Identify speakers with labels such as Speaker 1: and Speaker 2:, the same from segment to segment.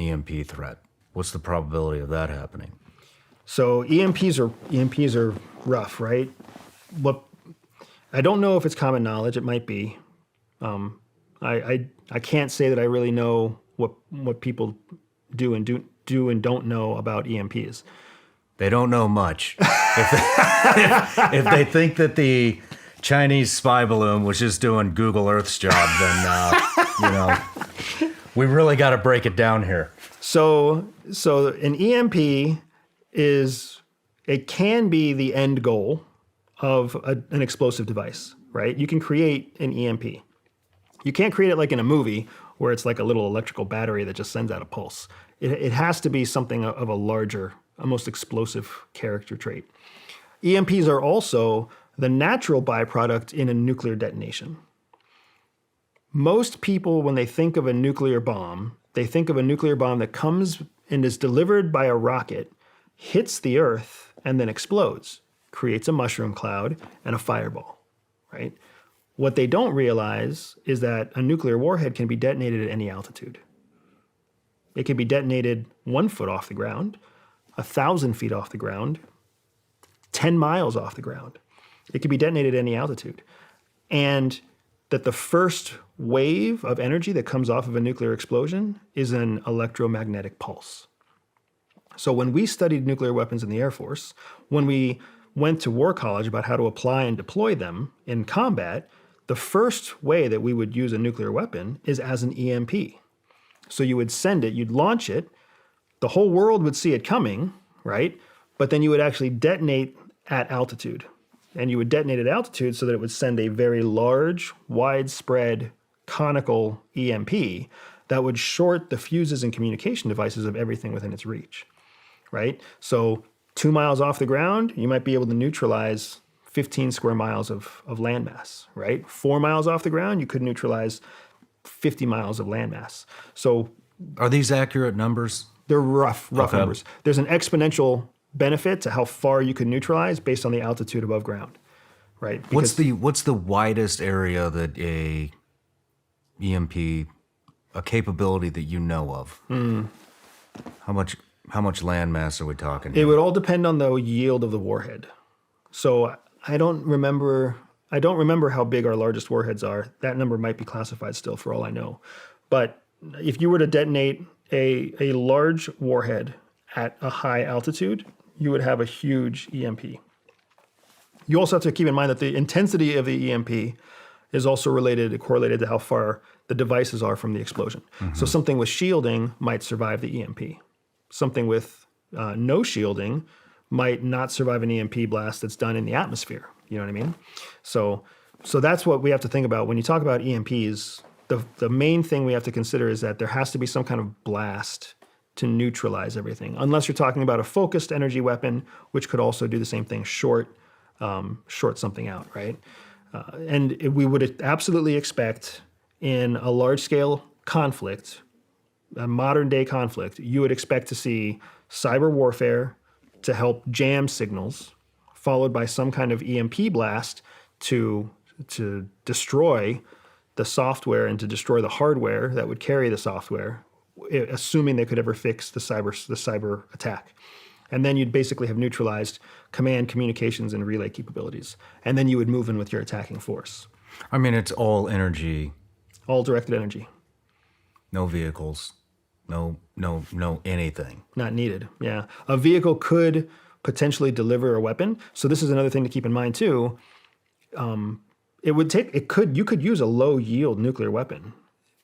Speaker 1: EMP threat? What's the probability of that happening?
Speaker 2: So EMPs are rough, right? What I don't know if it's common knowledge. It might be. I can't say that I really know what people do and don't know about EMPs.
Speaker 1: They don't know much. If they think that the Chinese spy balloon was just doing Google Earth's job, then we really got to break it down here.
Speaker 2: So an EMP can be the end goal of an explosive device, right? You can create an EMP. You can't create it like in a movie where it's like a little electrical battery that just sends out a pulse. It has to be something of a most explosive character trait. EMPs are also the natural byproduct in a nuclear detonation. Most people, when they think of a nuclear bomb, they think of a nuclear bomb that comes and is delivered by a rocket, hits the earth, and then explodes, creates a mushroom cloud and a fireball, right? What they don't realize is that a nuclear warhead can be detonated at any altitude. It can be detonated 1 foot off the ground, 1,000 feet off the ground, 10 miles off the ground. It can be detonated at any altitude. And that the first wave of energy that comes off of a nuclear explosion is an electromagnetic pulse. So when we studied nuclear weapons in the Air Force, when we went to War College about how to apply and deploy them in combat, the first way that we would use a nuclear weapon is as an EMP. So you would send it, you'd launch it, the whole world would see it coming, right? But then you would actually detonate at altitude. And you would detonate at altitude so that it would send a very large, widespread, conical EMP that would short the fuses and communication devices of everything within its reach, right? So 2 miles off the ground, you might be able to neutralize 15 square miles of landmass, right? 4 miles off the ground, you could neutralize 50 miles of landmass. So
Speaker 1: are these accurate numbers?
Speaker 2: They're rough
Speaker 1: Okay.
Speaker 2: numbers. There's an exponential benefit to how far you can neutralize based on the altitude above ground, right?
Speaker 1: What's the widest area that a EMP, a capability that you know of? How much landmass are we talking?
Speaker 2: It would all depend on the yield of the warhead. So I don't remember how big our largest warheads are. That number might be classified still for all I know. But if you were to detonate a large warhead at a high altitude, you would have a huge EMP. You also have to keep in mind that the intensity of the EMP is also correlated to how far the devices are from the explosion. Mm-hmm. So something with shielding might survive the EMP. Something with no shielding might not survive an EMP blast that's done in the atmosphere. You know what I mean? So that's what we have to think about. When you talk about EMPs, the main thing we have to consider is that there has to be some kind of blast to neutralize everything, unless you're talking about a focused energy weapon, which could also do the same thing, short something out, right? And we would absolutely expect in a large-scale conflict, a modern-day conflict, you would expect to see cyber warfare to help jam signals, followed by some kind of EMP blast to destroy the software and to destroy the hardware that would carry the software, assuming they could ever fix the cyber attack. And then you'd basically have neutralized command, communications, and relay capabilities. And then you would move in with your attacking force.
Speaker 1: I mean, it's all energy.
Speaker 2: All directed energy.
Speaker 1: No vehicles. No anything.
Speaker 2: Not needed, yeah. A vehicle could potentially deliver a weapon. So this is another thing to keep in mind too. You could use a low yield nuclear weapon.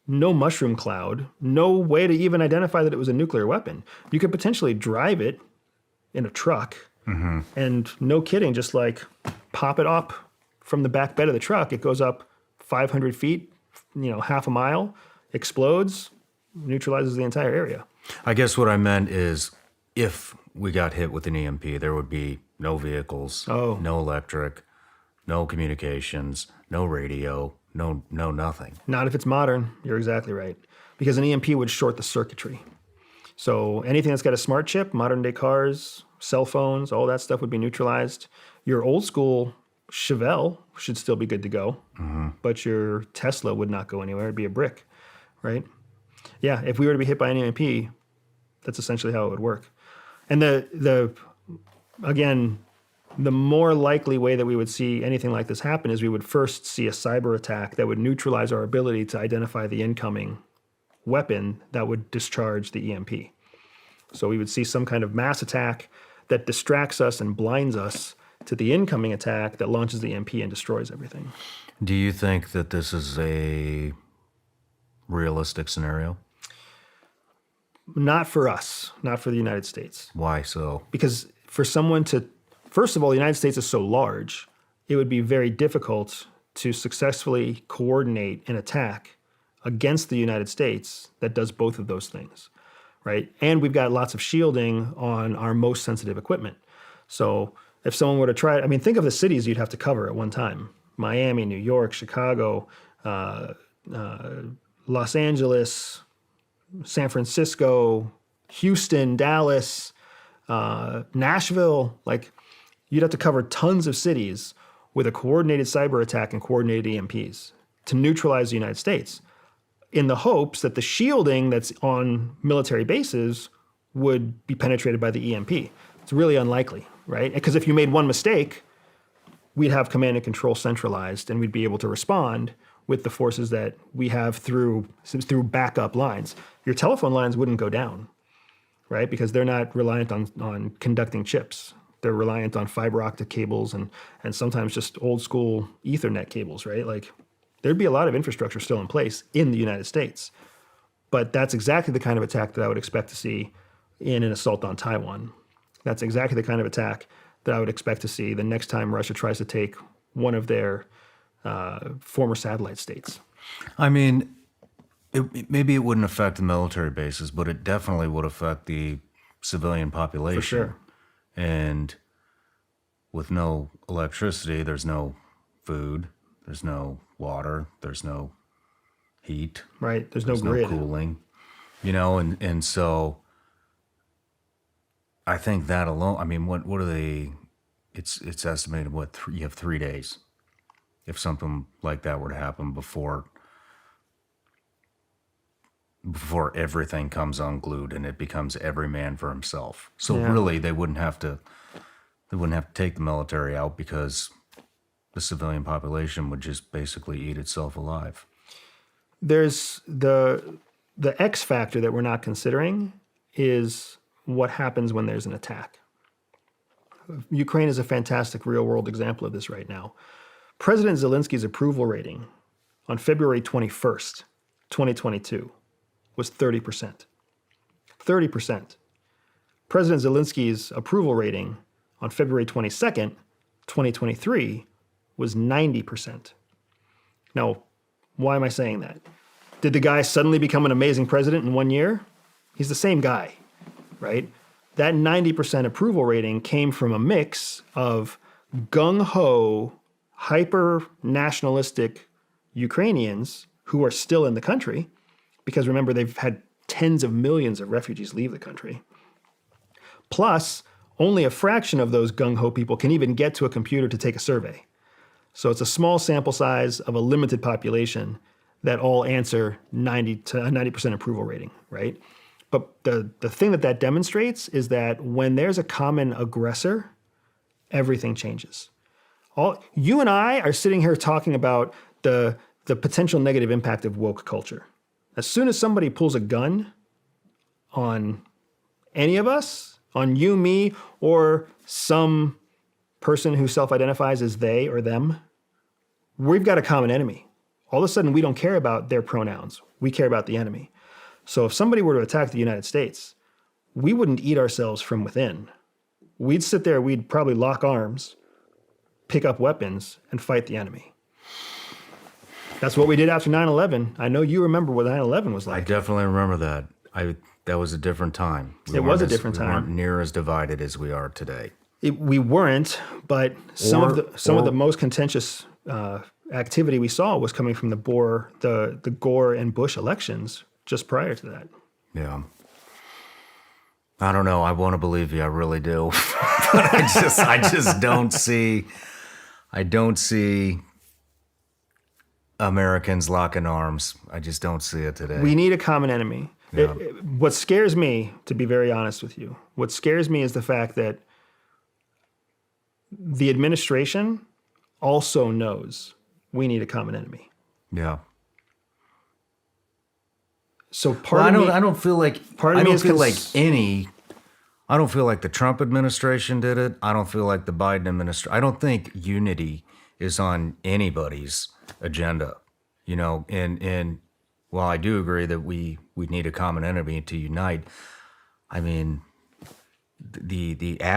Speaker 2: No mushroom cloud, no way to even identify that it was a nuclear weapon. You could potentially drive it in a truck and no kidding, just like pop it up from the back bed of the truck. It goes up 500 feet, half a mile, explodes, neutralizes the entire area.
Speaker 1: I guess what I meant is if we got hit with an EMP, there would be no vehicles, no electric, no communications, no radio, no nothing.
Speaker 2: Not if it's modern. You're exactly right. Because an EMP would short the circuitry. So anything that's got a smart chip, modern day cars, cell phones, all that stuff would be neutralized. Your old school Chevelle should still be good to go, but your Tesla would not go anywhere. It'd be a brick, right? Yeah, if we were to be hit by an EMP, That's essentially how it would work. And again, the more likely way that we would see anything like this happen is we would first see a cyber attack that would neutralize our ability to identify the incoming weapon that would discharge the EMP. So we would see some kind of mass attack that distracts us and blinds us to the incoming attack that launches the EMP and destroys everything.
Speaker 1: Do you think that this is a realistic scenario?
Speaker 2: Not for us, not for the United States.
Speaker 1: Why so?
Speaker 2: Because for someone to, first of all, the United States is so large, it would be very difficult to successfully coordinate an attack against the United States that does both of those things, right? And we've got lots of shielding on our most sensitive equipment. So if someone were to try it, I mean, think of the cities you'd have to cover at one time. Miami, New York, Chicago, Los Angeles, San Francisco, Houston, Dallas, Nashville. Like, you'd have to cover tons of cities with a coordinated cyber attack and coordinated EMPs to neutralize the United States, in the hopes that the shielding that's on military bases would be penetrated by the EMP. It's really unlikely, right? Because if you made one mistake, we'd have command and control centralized, and we'd be able to respond with the forces that we have through backup lines. Your telephone lines wouldn't go down, right? Because they're not reliant on conducting chips. They're reliant on fiber optic cables and sometimes just old school Ethernet cables, right? Like, there'd be a lot of infrastructure still in place in the United States. But that's exactly the kind of attack that I would expect to see in an assault on Taiwan. That's exactly the kind of attack that I would expect to see the next time Russia tries to take one of their former satellite states.
Speaker 1: I mean, maybe it wouldn't affect the military bases, but it definitely would affect the civilian population.
Speaker 2: For sure.
Speaker 1: And with no electricity, there's no food, there's no water, there's no heat.
Speaker 2: Right, there's no
Speaker 1: no
Speaker 2: grid.
Speaker 1: cooling. And so I think that alone, I mean, what are they, it's estimated, you have 3 days if something like that were to happen before everything comes unglued and it becomes every man for himself. So really, they wouldn't have to take the military out, because the civilian population would just basically eat itself alive.
Speaker 2: There's the X factor that we're not considering is what happens when there's an attack. Ukraine is a fantastic real-world example of this right now. President Zelensky's approval rating on February 21st, 2022, was 30%. 30%. President Zelensky's approval rating on February 22nd, 2023, was 90%. Now, why am I saying that? Did the guy suddenly become an amazing president in 1 year? He's the same guy, right? That 90% approval rating came from a mix of gung-ho, hyper-nationalistic Ukrainians who are still in the country, because remember, they've had tens of millions of refugees leave the country. Plus, only a fraction of those gung-ho people can even get to a computer to take a survey. So it's a small sample size of a limited population that all answer 90% approval rating, right? But the thing that demonstrates is that when there's a common aggressor, everything changes. You and I are sitting here talking about the potential negative impact of woke culture. As soon as somebody pulls a gun on any of us, on you, me, or some person who self-identifies as they or them, we've got a common enemy. All of a sudden, we don't care about their pronouns. We care about the enemy. So if somebody were to attack the United States, we wouldn't eat ourselves from within. We'd sit there, we'd probably lock arms, pick up weapons, and fight the enemy. That's what we did after 9/11. I know you remember what 9/11 was like.
Speaker 1: I definitely remember that. That was a different time.
Speaker 2: It was a different time.
Speaker 1: We weren't near as divided as we are today.
Speaker 2: We weren't, but some of the most contentious activity we saw was coming from the Gore and Bush elections just prior to that.
Speaker 1: Yeah. I don't know. I want to believe you. I really do. But I just don't see. I don't see Americans locking arms. I just don't see it today.
Speaker 2: We need a common enemy. What scares me, to be very honest with you, what scares me is the fact that the administration also knows we need a common enemy.
Speaker 1: Yeah.
Speaker 2: So
Speaker 1: Well, I don't feel like
Speaker 2: part of
Speaker 1: I
Speaker 2: me
Speaker 1: don't
Speaker 2: is
Speaker 1: feel like I don't feel like the Trump administration did it. I don't feel like the Biden administration. I don't think unity is on anybody's agenda. You know, and while I do agree that we need a common enemy to unite, I mean the